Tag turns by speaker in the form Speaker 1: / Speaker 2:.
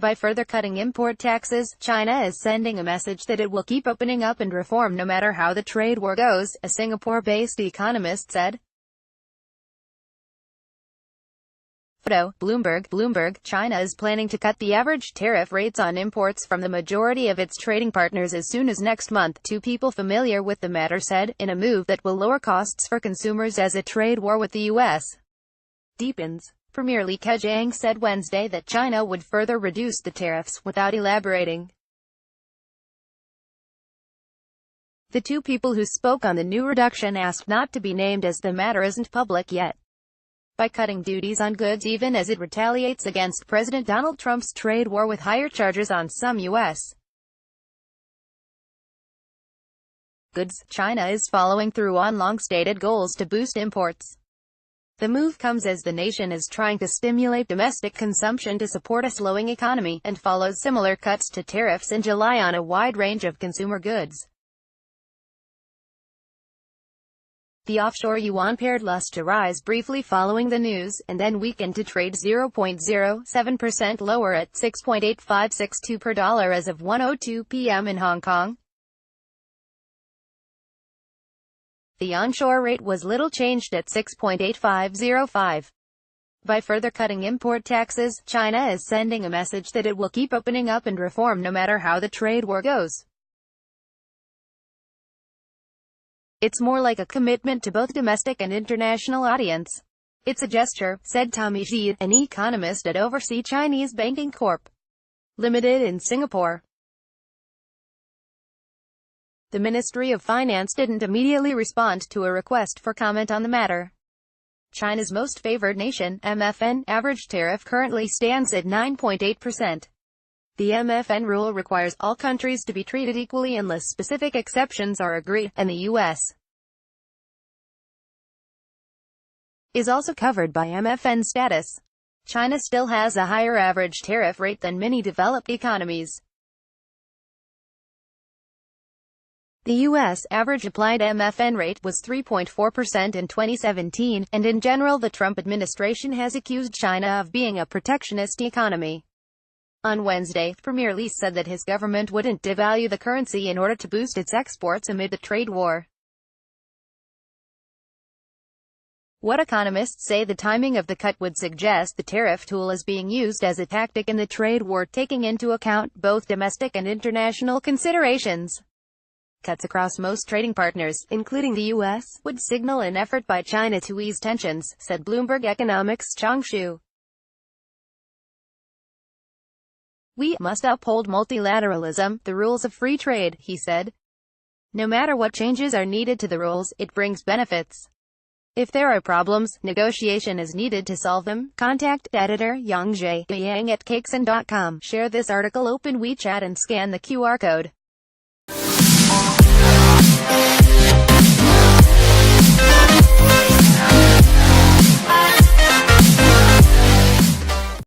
Speaker 1: By further cutting import taxes, China is sending a message that it will keep opening up and reform no matter how the trade war goes, a Singapore-based economist said. Photo, Bloomberg, China is planning to cut the average tariff rates on imports from the majority of its trading partners as soon as next month, two people familiar with the matter said, in a move that will lower costs for consumers as a trade war with the U.S. deepens. Premier Li Keqiang said Wednesday that China would further reduce the tariffs, without elaborating. The two people who spoke on the new reduction asked not to be named as the matter isn't public yet. By cutting duties on goods even as it retaliates against President Donald Trump's trade war with higher charges on some U.S. goods, China is following through on long-stated goals to boost imports. The move comes as the nation is trying to stimulate domestic consumption to support a slowing economy, and follows similar cuts to tariffs in July on a wide range of consumer goods. The offshore yuan paired lost to rise briefly following the news, and then weakened to trade 0.07% lower at 6.8562 per dollar as of 1:02 p.m. in Hong Kong. The onshore rate was little changed at 6.8505. By further cutting import taxes, China is sending a message that it will keep opening up and reform no matter how the trade war goes. It's more like a commitment to both domestic and international audience. It's a gesture, said Tommy Xie, an economist at Overseas Chinese Banking Corp. Limited in Singapore. The Ministry of Finance didn't immediately respond to a request for comment on the matter. China's most favored nation, MFN, average tariff currently stands at 9.8%. The MFN rule requires all countries to be treated equally unless specific exceptions are agreed, and the U.S. is also covered by MFN status. China still has a higher average tariff rate than many developed economies. The U.S. average applied MFN rate was 3.4% in 2017, and in general the Trump administration has accused China of being a protectionist economy. On Wednesday, Premier Li said that his government wouldn't devalue the currency in order to boost its exports amid the trade war. What economists say the timing of the cut would suggest the tariff tool is being used as a tactic in the trade war, taking into account both domestic and international considerations. Cuts across most trading partners, including the U.S., would signal an effort by China to ease tensions, said Bloomberg Economics' Chang Shu. We must uphold multilateralism, the rules of free trade, he said. No matter what changes are needed to the rules, it brings benefits. If there are problems, negotiation is needed to solve them. Contact editor Yang at Cakeson.com. Share this article, open WeChat and scan the QR code.